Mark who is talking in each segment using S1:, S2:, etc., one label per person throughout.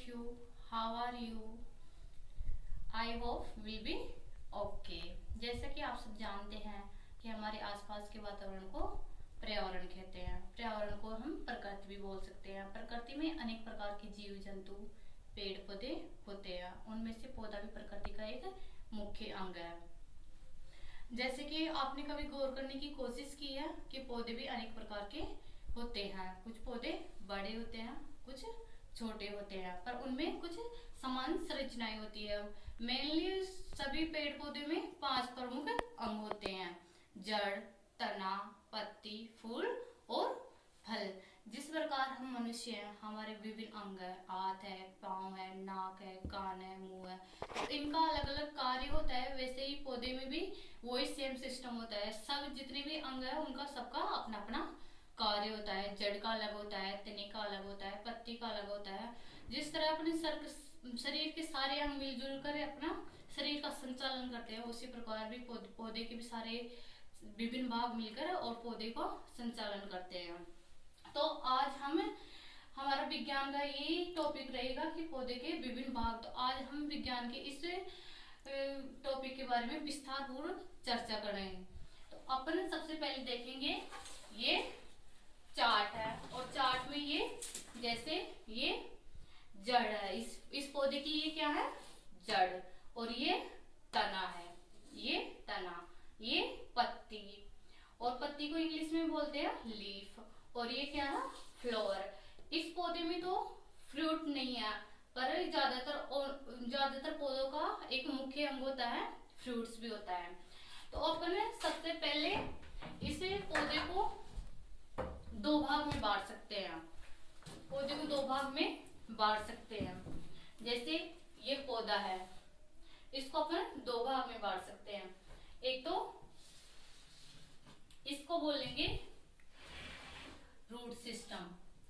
S1: you? How are you? I hope will be okay. जैसा कि आप सब जानते हैं कि हमारे आसपास के वातावरण को पर्यावरण कहते हैं। पर्यावरण को हम प्रकृति भी बोल सकते हैं। प्रकृति में अनेक प्रकार के जीव जंतु पेड़ पौधे होते हैं। उनमें से पौधा भी प्रकृति का एक मुख्य अंग है। जैसे कि आपने कभी गौर करने की कोशिश की है कि पौधे भी अनेक प्रकार के होते हैं। कुछ पौधे बड़े होते हैं, कुछ छोटे होते हैं, पर उनमें कुछ समान संरचनाएं होती है। मेनली सभी पेड़ पौधे में 5 प्रमुख अंग होते हैं: जड़, तना, पत्ती, फूल और फल। जिस प्रकार हम मनुष्य हैं, हमारे विभिन्न अंग है, हाथ है, पाँव है, नाक है, कान है, मुंह है, तो इनका अलग अलग कार्य होता है। वैसे ही पौधे में भी वही सेम सिस्टम होता है। सब जितने भी अंग है उनका सबका अपना अपना कार्य होता है। जड़ का अलग होता है, तने का अलग होता है, पत्ती का अलग होता है। जिस तरह अपने शरीर के सारे अंग मिलजुल कर अपना शरीर का संचालन करते हैं, उसी प्रकार भी पौधे के भी सारे विभिन्न भाग मिलकर और पौधे को संचालन करते हैं। तो आज हमारा विज्ञान का यही टॉपिक रहेगा कि पौधे के विभिन्न भाग। तो आज हम विज्ञान के इस टॉपिक के बारे में विस्तार पूर्वक चर्चा करेंगे। तो अपन सबसे पहले देखेंगे, ये चार्ट है और चार्ट में ये जैसे ये जड़ है, इस पौधे की ये क्या है? जड़। और ये तना है, ये तना, ये पत्ती, और पत्ती को इंग्लिश में बोलते हैं लीफ। और ये क्या है? फ्लावर। इस पौधे में तो फ्रूट नहीं है, पर ज्यादातर पौधों का एक मुख्य अंग होता है, फ्रूट्स भी होता है। तो अपन सबसे पहले इस पौधे को 2 भाग में बांट सकते हैं। पौधे को 2 भाग में बांट सकते हैं। जैसे ये पौधा है, इसको अपन 2 भाग में बांट सकते हैं। एक तो इसको बोलेंगे रूट सिस्टम,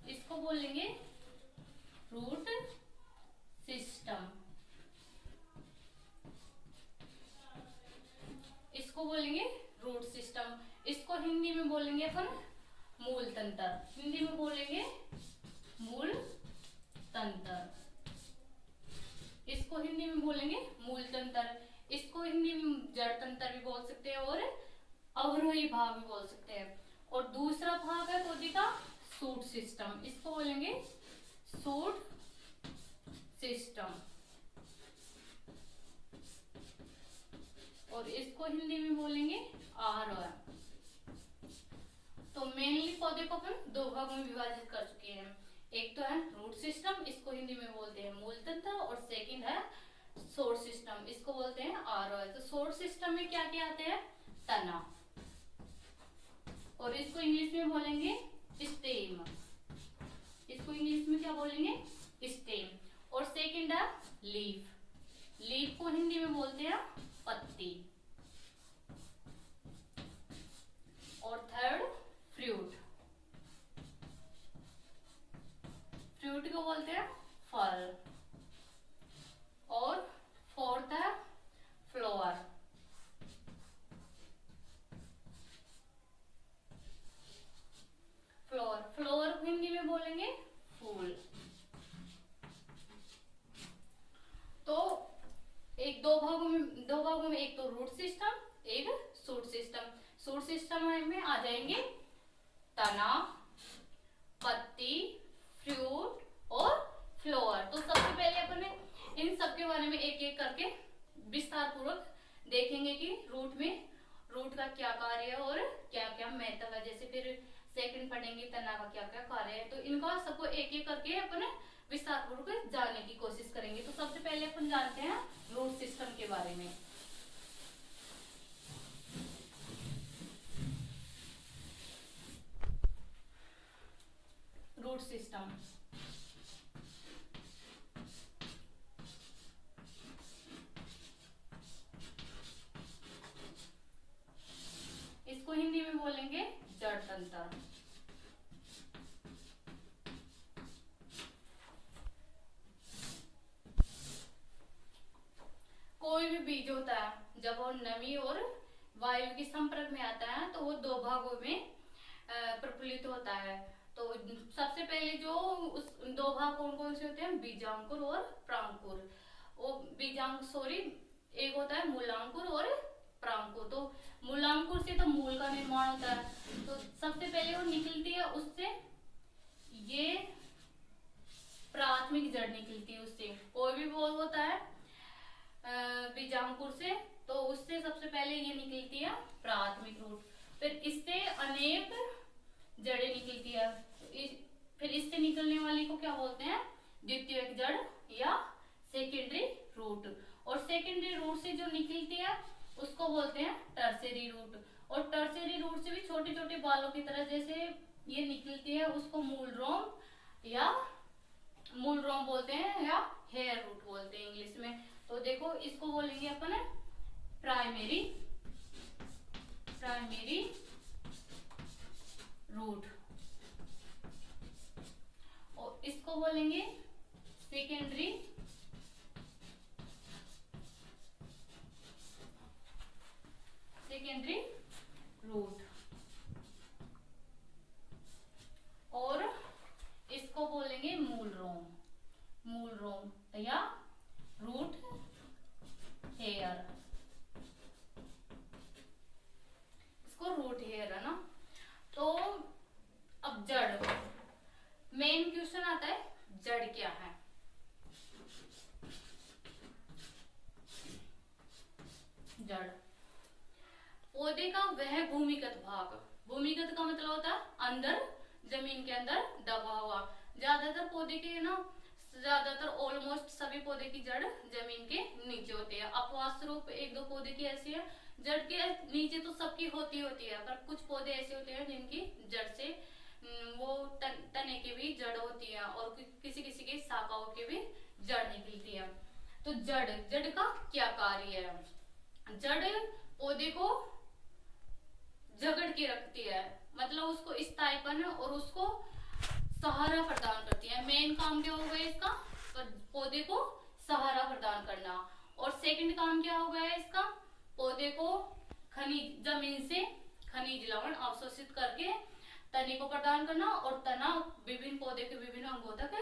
S1: इसको बोलेंगे रूट सिस्टम, इसको बोलेंगे रूट सिस्टम। इसको हिंदी में बोलेंगे अपन मूल तंत्र। हिंदी में बोलेंगे मूल तंत्र। इसको हिंदी में बोलेंगे मूल तंत्र। इसको हिंदी में जड़ तंत्र भी बोल सकते हैं और अवरोही भाग भी बोल सकते हैं। और दूसरा भाग है पौधे का शूट सिस्टम, इसको बोलेंगे शूट सिस्टम। और इसको हिंदी में बोलेंगे आरोह। तो मेनली पौधे को अपन 2 भागों में विभाजित कर चुके हैं। एक तो है रूट सिस्टम, इसको हिंदी में बोलते हैं मूल तंत्र, और सेकंड है शूट सिस्टम, इसको बोलते हैं आरोह। तो शूट सिस्टम में क्या क्या आते हैं? तना, और इसको इंग्लिश में बोलेंगे स्टेम। इसको इंग्लिश में क्या बोलेंगे? स्टेम। और सेकंड है लीफ। लीफ को हिंदी में बोलते हैं पत्ती। और थर्ड फ्रूट। फ्रूट को बोलते हैं फल। और फोर्थ है फ्लावर। फ्लावर को हिंदी में बोलेंगे फूल। तो एक 2 भागों में एक तो रूट सिस्टम, एक शूट सिस्टम। शूट सिस्टम में आ जाएंगे तना, पत्ती, फ्रूट और फ्लावर। तो सबसे पहले अपन इन सब के बारे में एक एक करके विस्तार पूर्वक देखेंगे कि रूट का क्या कार्य है और क्या क्या महत्व है। जैसे फिर सेकंड पढ़ेंगे तना का क्या क्या कार्य है। तो इनका सबको एक एक करके अपन विस्तार पूर्वक जानने की कोशिश करेंगे। तो सबसे पहले अपन जानते हैं रूट सिस्टम के बारे में। रूट सिस्टम इसको हिंदी में बोलेंगे जड़ तंत्र। कोई भी बीज होता है, जब वो नमी और वायु के संपर्क में आता है तो वो 2 भागों में प्रफुल्लित होता है। तो सबसे पहले जो उस दो भाग कौन कौन से होते हैं, बीजांकुर और प्रांकुर। वो एक होता है मूलांकुर और प्रांकुर। तो मूलांकुर से तो मूल का निर्माण होता है, तो सबसे पहले वो निकलती है उससे, ये प्राथमिक जड़ निकलती है उससे। कोई भी वो होता है बीजांकुर से, तो उससे सबसे पहले ये निकलती है प्राथमिक रूट, फिर इससे अनेक जड़ें निकलती है। फिर इससे निकलने वाली को क्या बोलते हैं, द्वितीयक जड़ या सेकेंडरी रूट। और सेकेंडरी रूट से जो निकलती है उसको बोलते हैं टर्शियरी रूट। और टर्शियरी रूट से भी छोटे छोटे बालों की तरह जैसे ये निकलती है, उसको मूल रोम बोलते हैं या हेयर रूट बोलते हैं इंग्लिश में। तो देखो इसको बोलेंगे अपन प्राइमरी रूट, और इसको बोलेंगे सेकेंडरी रूट, और इसको बोलेंगे मूल रोम या रूट हेयर। इसको रूट हेयर है ना। तो अब जड़, मेन क्वेश्चन आता है जड़ क्या है। जड़ पौधे का वह भूमिगत भाग, भूमिगत का मतलब होता है अंदर, जमीन के अंदर दबा हुआ। ज्यादातर पौधे के ना, ज्यादातर ऑलमोस्ट सभी पौधे की जड़ जमीन के नीचे होती है। अपवाद स्वरूप एक दो पौधे की ऐसी है जड़ के नीचे तो सबकी होती है, पर कुछ पौधे ऐसे होते हैं जिनकी जड़ से वो तने की भी जड़ होती है, और किसी किसी के शाखाओं की भी जड़ निकलती है। तो जड़ का क्या कार्य है। जड़ पौधे को जकड़ के रखती है, मतलब उसको स्थायीपन और उसको सहारा प्रदान करती है। मेन काम क्या होगा इसका, तो पौधे को सहारा प्रदान करना। और सेकंड काम क्या होगा इसका, पौधे को खनिज, जमीन से खनिज लवण अवशोषित करके तने को प्रदान करना, और तना विभिन्न पौधे के विभिन्न अंगों तक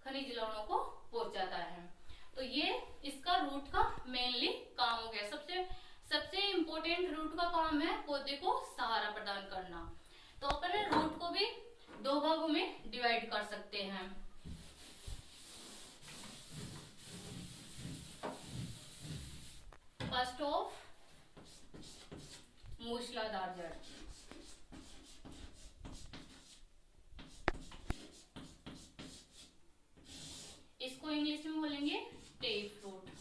S1: खनिज लवणों को पहुंचाता है। तो ये इसका रूट का मेनली काम हो गया। सबसे इम्पोर्टेंट रूट का काम है पौधे को सहारा प्रदान करना। तो अपन रूट को भी दो भागों में डिवाइड कर सकते हैं। फर्स्ट ऑफ मूसलाधार जड़, इसको इंग्लिश में बोलेंगे टेप रूट।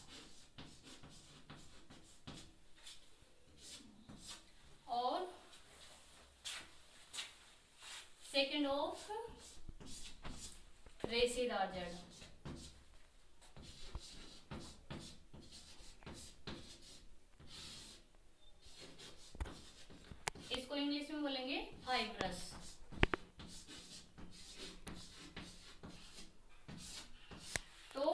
S1: और सेकेंड ऑफ रेशेदार जड़, इसको इंग्लिश में बोलेंगे फाइब्रस। तो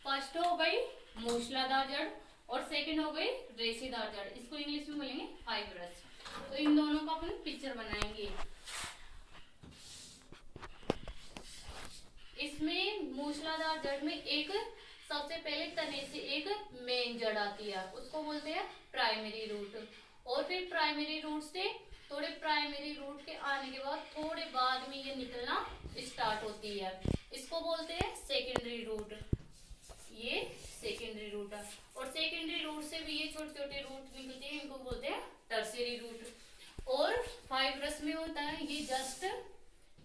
S1: फर्स्ट हो गई मूसलाधार जड़ और सेकंड हो गई रेशेदार जड़, इसको इंग्लिश में बोलेंगे फाइब्रस। तो इन दोनों का अपन पिक्चर बनाएंगे। इसमें मूसलाधार जड़ में एक सबसे पहले तने से एक मेन जड़ आती है, उसको बोलते हैं प्राइमरी रूट। और फिर प्राइमरी रूट से थोड़े प्राइमरी रूट के आने के बाद थोड़े बाद में ये निकलना स्टार्ट होती है, इसको बोलते हैं सेकेंडरी रूट। ये सेकेंडरी रूट है। और सेकेंडरी रूट से भी ये छोटे छोटे रूट निकलते हैं, इनको बोलते हैं टर्शियरी रूट। और फाइब्रस में होता है ये जस्ट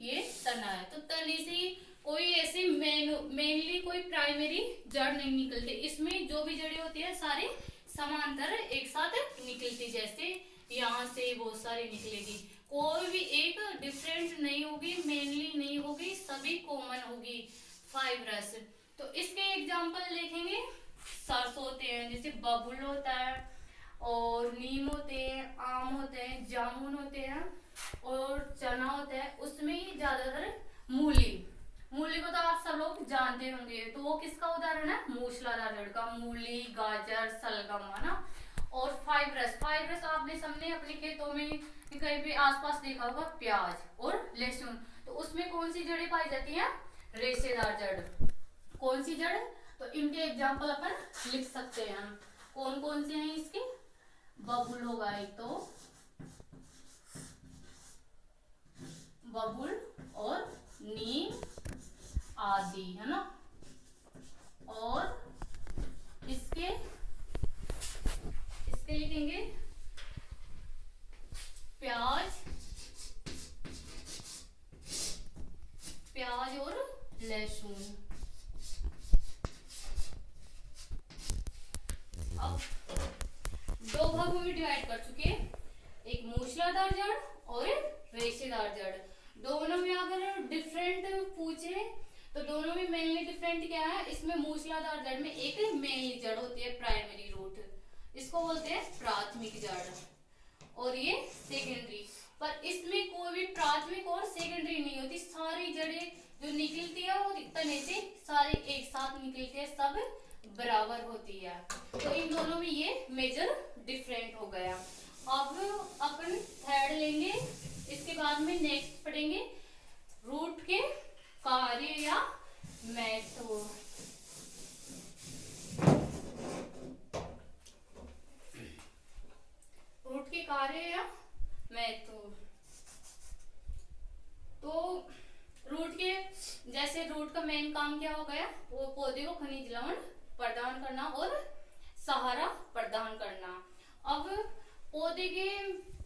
S1: ये तना है, तो तने से कोई ऐसी मेनली कोई प्राइमरी जड़ नहीं निकलती। इसमें जो भी जड़ें होती है सारे समांतर एक साथ निकलती, जैसे यहाँ से बहुत सारी निकलेगी, कोई भी एक डिफरेंट नहीं होगी, मेनली नहीं होगी, सभी कॉमन होगी फाइब्रस। तो इसके एग्जांपल देखेंगे, सरसों होते हैं, जैसे बबूल होता है, और नीम होते हैं, आम होते हैं, जामुन होते हैं, और चना होता है। उसमें ही ज्यादातर मूली को तो आप सब लोग जानते होंगे, तो वो किसका उदाहरण है, मूसलाधार जड़ का। मूली, गाजर, सलगम, है ना। और फाइब्रस आपने सबने अपने खेतों में कहीं भी आसपास देखा होगा, प्याज और लहसुन। तो उसमें कौन सी जड़ें पाई जाती हैं? रेशेदार जड़। कौन सी जड़? तो इनके एग्जाम्पल अपन लिख सकते हैं। कौन कौन से हैं इसके? बबूल होगा एक तो, बबूल और नीम आदि, है ना। और इसके लिखेंगे प्याज और लहसुन। अब दो भागों में डिवाइड कर चुके, एक मूसलाधार जड़ और एक रेशेदार जड़। दोनों में अगर डिफरेंट पूछे तो दोनों में मेनली डिफरेंट क्या है? इसमें मूसलाधार जड़ में एक मेनली जड़ होती है, प्राइमरी रूट, इसको बोलते हैं प्राथमिक जड़, और ये सेकेंडरी। पर इसमें कोई भी प्राथमिक और सेकेंडरी नहीं होती, सारी जड़ें जो निकलती है वो तने से सारे एक साथ निकलती है, सब बराबर होती है। तो इन दोनों में ये मेजर डिफरेंट हो गया। अब अपन थर्ड लेंगे, इसके बाद में नेक्स्ट पढ़ेंगे रूट के कार्य या महत्व। रूट के कार्य या महत्व। तो रूट के, जैसे रूट का मेन काम क्या हो गया? वो पौधे को खनिज लवण प्रदान करना और सहारा प्रदान करना। अब पौधे के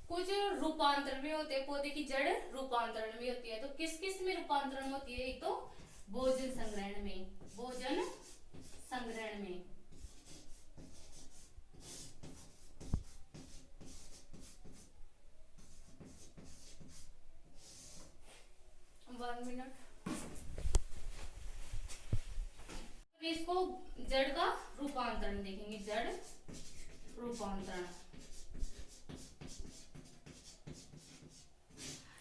S1: कुछ रूपांतरण भी होते हैं, पौधे की जड़ रूपांतरण भी होती है। तो किस किस में रूपांतरण होती है? एक तो भोजन संग्रहण में, भोजन संग्रहण में। One minute. इसको जड़ का रूपांतरण देखेंगे, जड़ रूपांतरण।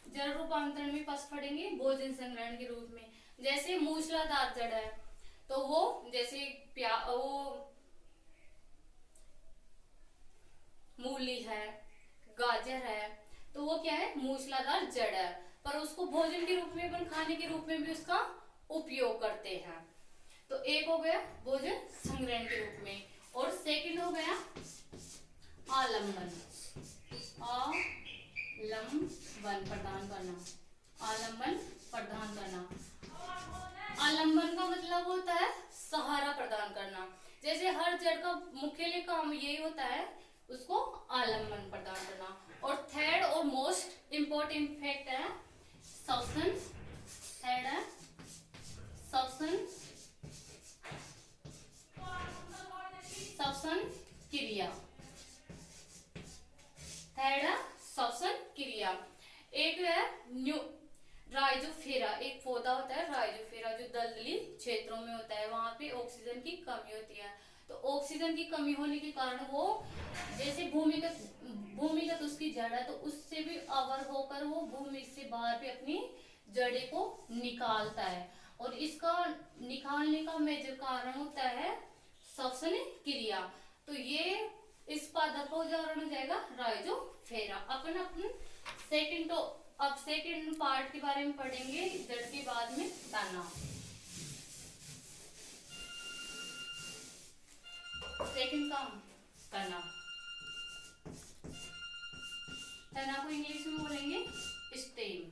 S1: जड़ रूपांतरण में फर्स्ट पढ़ेंगे भोजन संग्रहण के रूप में। जैसे मूसलाधार जड़ है तो वो जैसे वो मूली है, गाजर है, तो वो क्या है? मूसलाधार जड़ है, पर उसको भोजन के रूप में, अपन खाने के रूप में भी उसका उपयोग करते हैं। तो एक हो गया भोजन संग्रहण के रूप में, और सेकंड हो गया आलंबन। आलंबन प्रदान करना, आलंबन प्रदान करना। आलंबन का मतलब होता है सहारा प्रदान करना। जैसे हर जड़ का मुख्य काम यही होता है, उसको आलंबन प्रदान करना। और थर्ड और मोस्ट इंपॉर्टेंट फैक्ट है श्वसन। थर्ड है श्वसन, श्वसन क्रिया। थर्ड है श्वसन क्रिया। एक है राइजोफेरा, एक पौधा होता है राइजोफेरा जो दलदली क्षेत्रों में होता है, वहां पे ऑक्सीजन की कमी होती है। तो ऑक्सीजन की कमी होने के कारण वो जैसे भूमिगत उसकी जड़ है, तो उससे भी अवर होकर वो भूमि से बाहर भी अपनी जड़े को निकालता है, और इसका निकालने का मेजर कारण होता है श्वसन क्रिया। तो ये इस पादप का उदाहरण हो जाएगा राइजोफेरा। अपन सेकंड, तो अब सेकंड पार्ट के बारे में पढ़ेंगे, जड़ के बाद में तना। सेकंड काम तना। तना को इंग्लिश में बोलेंगे स्टेम।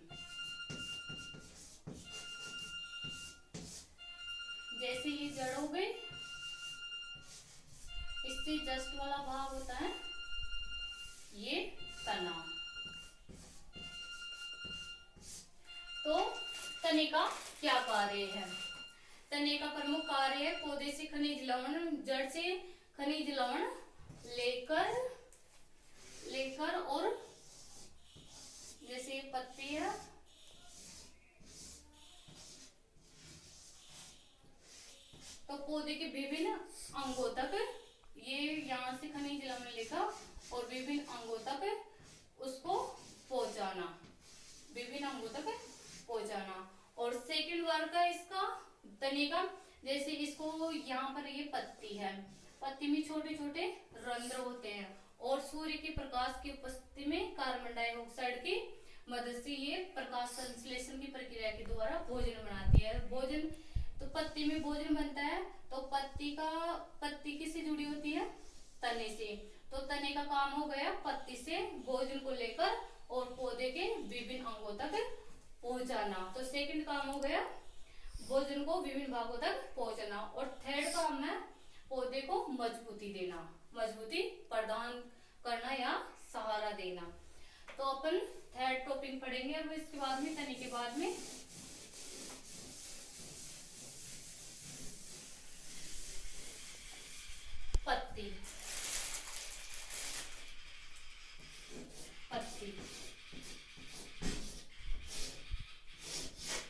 S1: जैसे ये जड़ हो गई, इससे जस्ट वाला भाग होता है ये तना। तो तने का क्या कार्य है? तने का प्रमुख कार्य है पौधे से खनिज लवण, जड़ से खनिज लवण लेकर और जैसे पत्ती है तो पौधे के विभिन्न अंगों तक, ये यहाँ से खनिज लवण लेकर और विभिन्न अंगों तक उसको पहुंचाना, विभिन्न अंगों तक पहुंचाना। और सेकंड वर्क है इसका तने का, जैसे इसको यहाँ पर ये पत्ती है, पत्ती में छोटे छोटे रंध्र होते हैं, और सूर्य के प्रकाश की उपस्थिति में कार्बन डाइऑक्साइड की मदद से ये प्रकाश संश्लेषण की प्रक्रिया के द्वारा भोजन बनाती है। भोजन तो पत्ती में भोजन बनता है, तो पत्ती किससे जुड़ी होती है? तने से। तो तने का काम हो गया पत्ती से भोजन को लेकर और पौधे के विभिन्न अंगों तक पहुंचाना। तो सेकंड काम हो गया भोजन को विभिन्न भागों तक पहुंचाना। और थर्ड काम है पौधे को मजबूती देना, मजबूती प्रदान करना या सहारा देना। तो अपन थर्ड टॉपिक पढ़ेंगे अब इसके बाद में, तने के बाद में। पत्ती, पत्ती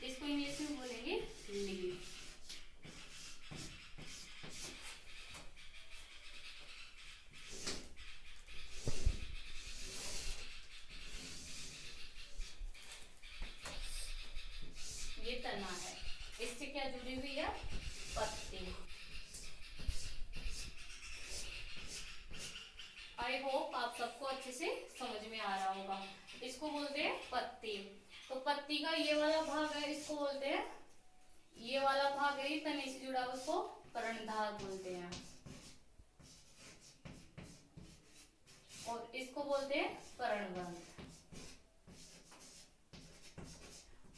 S1: इसको इंग्लिश में बोलेंगे लीफ। ये तना है, इससे क्या जुड़ी हुई है? पत्ती। आई होप आप सबको अच्छे से समझ में आ रहा होगा। इसको बोलते हैं पत्ती। तो पत्ती का ये वाला भाग है, इसको बोलते हैं, ये वाला भाग है तने से जुड़ा, उसको पर्णधार बोलते हैं। और इसको बोलते हैं पर्णबंध।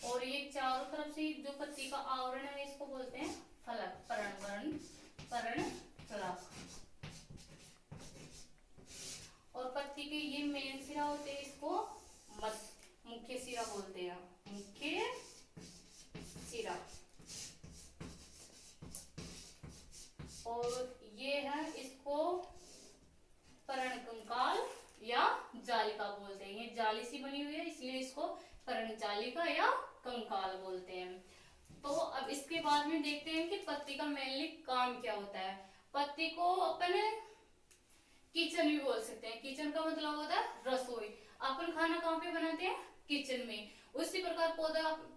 S1: और ये चारों तरफ से जो पत्ती का आवरण है इसको बोलते हैं फलक, पर्णबंध, पर्णफलक। और पत्ती के ये मेन सिरा होते हैं, इसको मुख्य सिरा बोलते हैं, मुख्य सिरा। और ये है, इसको पर्णकंकाल या जालिका बोलते हैं। ये जाली सी बनी हुई है इसलिए इसको पर्णजालिका या कंकाल बोलते हैं। तो अब इसके बाद में देखते हैं कि पत्ती का मेनली काम क्या होता है। पत्ती को अपन किचन भी बोल सकते हैं। किचन का मतलब होता है रसोई। अपन खाना कहाँ पे बनाते हैं? किचन में। उसी प्रकार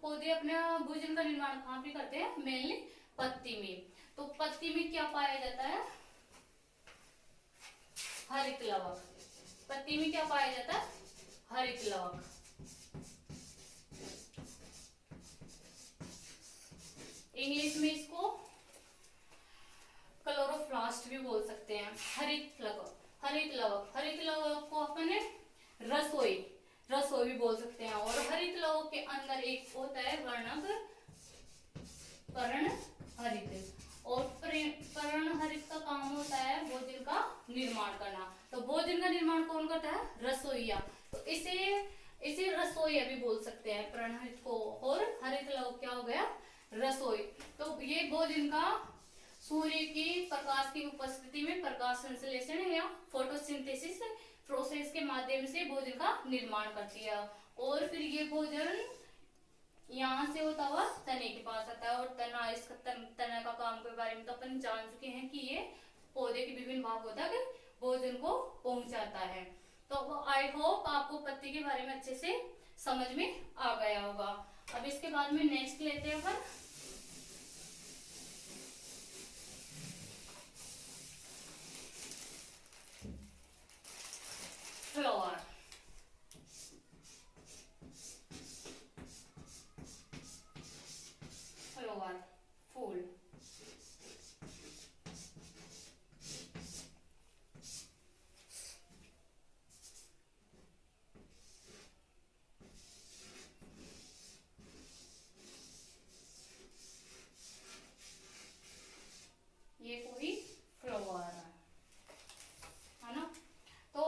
S1: पौधे अपने भोजन का निर्माण कहाँ पे करते हैं? मेनली पत्ती में। तो पत्ती में क्या पाया जाता है? हरित लवक। पत्ती में क्या पाया जाता है? हरित लवक। इंग्लिश में इसको क्लोरोप्लास्ट भी बोल सकते हैं। हरित लवक, हरित लवक, हरित लवक को अपन रसोई भी बोल सकते हैं। और हरित लवक के अंदर एक होता है वर्णक पर्णहरित। और पर्णहरित का काम होता है भोजन का निर्माण करना। तो भोजन का निर्माण कौन करता है? रसोईया। तो इसे रसोईया भी बोल सकते हैं पर्णहरित को। और हरित लवक क्या हो गया? रसोई। तो ये भोजन का सूर्य की प्रकाश की उपस्थिति में प्रकाश संश्लेषण या फोटोसिंथेसिस प्रोसेस के माध्यम से भोजन का निर्माण करती है। और फिर ये भोजन यहाँ से होता हुआ तने के पास आता है। और तना का काम के बारे में तो अपन जान चुके हैं कि ये पौधे के विभिन्न भागों तक भोजन को पहुंचाता है। तो आई होप आपको पत्ती के बारे में अच्छे से समझ में आ गया होगा। अब इसके बाद में नेक्स्ट लेते हैं अपन फ्लावर। फ्लावर फूल। ये कोई फ्लावर है ना। तो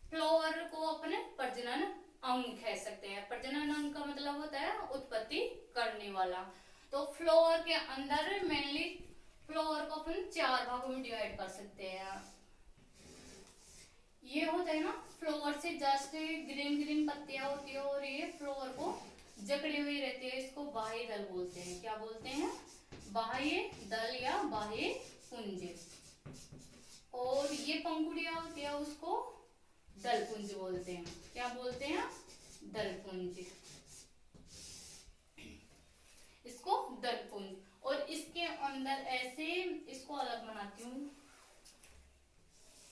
S1: फ्लावर को अपने प्रजनन अंग कह सकते हैं। प्रजनन अंग का मतलब होता है उत्पत्ति करने वाला। तो फ्लावर के अंदर मेनली फ्लावर को अपन 4 भागों में डिवाइड कर सकते हैं। ये होता है ना, फ्लावर से जस्ट ग्रीन पत्तियां होती है और ये फ्लावर को जकड़ी हुई रहती है। इसको बाह्य दल बोलते हैं। क्या बोलते हैं? बाह्य दल या बाह्य पुंज। और ये पंखुड़ियां होती है उसको दलपुंज बोलते हैं। क्या बोलते हैं? दलपुंज। इसको दलपुंज। और इसके अंदर ऐसे इसको अलग बनाती हूँ,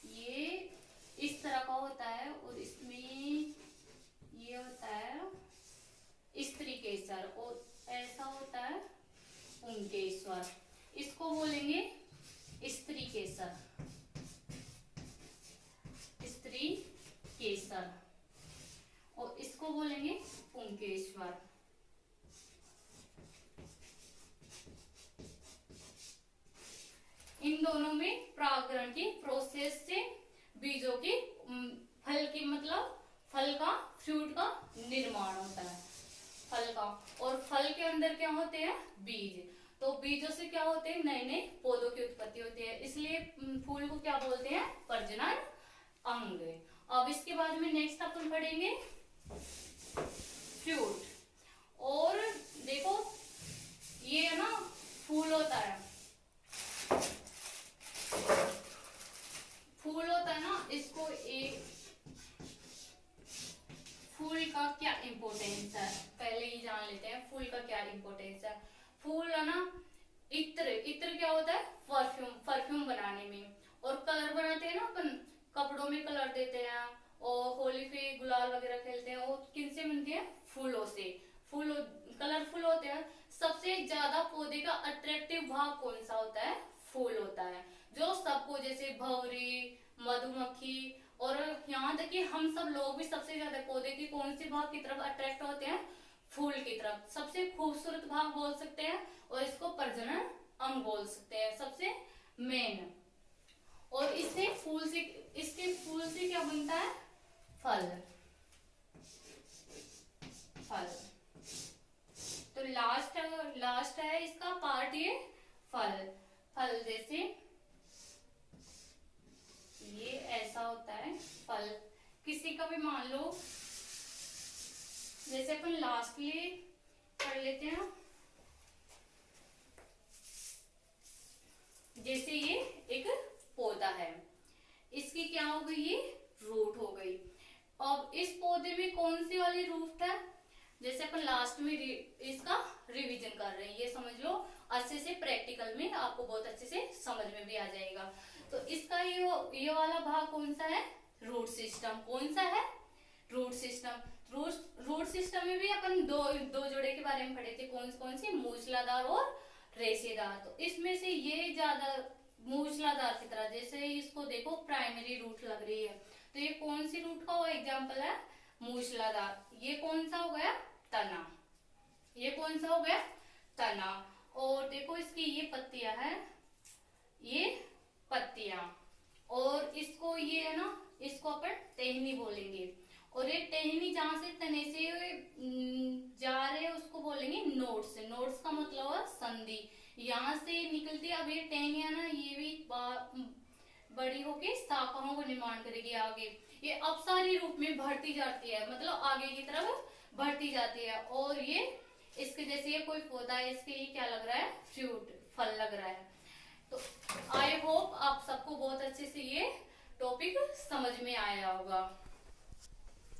S1: ये इस तरह का होता है और इसमें ये होता है स्त्री केसर और ऐसा होता है पुंकेश्वर। इसको बोलेंगे स्त्री केसर, स्त्री केसर, और इसको बोलेंगे पुंकेश्वर। इन दोनों में परागण की प्रोसेस से बीजों की फल की मतलब फल का फ्रूट का निर्माण होता है, फल का। और फल के अंदर क्या होते हैं? बीज। तो बीजों से क्या होते हैं? नए नए पौधों की उत्पत्ति होती है, इसलिए फूल को क्या बोलते हैं? प्रजनन अंग। अब इसके बाद में नेक्स्ट अपन पढ़ेंगे फ्रूट। और देखो ये है ना फूल होता है, फूल होता है ना, इसको एक फूल का क्या इम्पोर्टेंस है पहले ही जान लेते हैं। फूल का क्या इम्पोर्टेंस है? फूल है ना इत्र, इत्र क्या होता है? परफ्यूम, परफ्यूम बनाने में। और कलर बनाते हैं ना अपन, कपड़ों में कलर देते हैं और होली पे गुलाल वगैरह खेलते हैं, वो किनसे बनती है? फूलों से। फूल कलरफुल होते हैं। सबसे ज्यादा पौधे का अट्रैक्टिव भाग कौन सा होता है? फूल होता है, जो सबको जैसे भंवरी, मधुमक्खी और यहाँ तक कि हम सब लोग भी सबसे ज्यादा पौधे की कौन सी भाग की तरफ अट्रैक्ट होते हैं? फूल की तरफ। सबसे खूबसूरत भाग बोल सकते हैं और इसको प्रजनन अंग बोल सकते हैं, सबसे मेन। और इससे फूल से, इसके फूल से क्या बनता है? फल, फल। तो लास्ट है इसका पार्ट ये फल। फल जैसे ये ऐसा होता है फल। किसी का भी मान लो, जैसे अपन लास्टली पढ़ लेते हैं, जैसे ये एक पौधा है, इसकी क्या हो गई? ये रूट हो गई। अब इस पौधे में कौन सी वाली रूट है? जैसे अपन लास्ट में इसका रिवीजन कर रहे हैं, ये समझ लो अच्छे से, प्रैक्टिकल में आपको बहुत अच्छे से समझ में भी आ जाएगा। तो इसका ये वाला भाग कौन सा है? Root system. कौन सा है? Root system. रूट सिस्टम में भी अपन दो जोड़े के बारे में पढ़े थे, कौन कौन सी? मूसलाधार और रेशेदार। तो इसमें से ये ज्यादा मूसलाधार की तरह, जैसे इसको देखो प्राइमरी रूट लग रही है, तो ये कौन सी रूट का एग्जाम्पल है? मूसलाधार। ये कौन सा हो गया? तना। ये कौन सा हो गया? तना। और देखो इसकी ये पत्तियां है, ये पत्तियां, और इसको ये है ना, इसको अपन टहनी बोलेंगे। और ये टहनी जहां से तने से जा रहे हैं उसको बोलेंगे नोड्स। नोड्स का मतलब है संधि, यहाँ से निकलती है। अब ये टहनियां ना ये भी बड़ी होके शाखाओं को निर्माण करेगी आगे। ये अपसारी रूप में बढ़ती जाती है, मतलब आगे की तरफ बढ़ती जाती है। और ये इसके जैसे ये कोई पौधा है, इसके ये क्या लग रहा है? फ्रूट, फल लग रहा है। तो आई होप आप सबको बहुत अच्छे से ये टॉपिक समझ में आया होगा।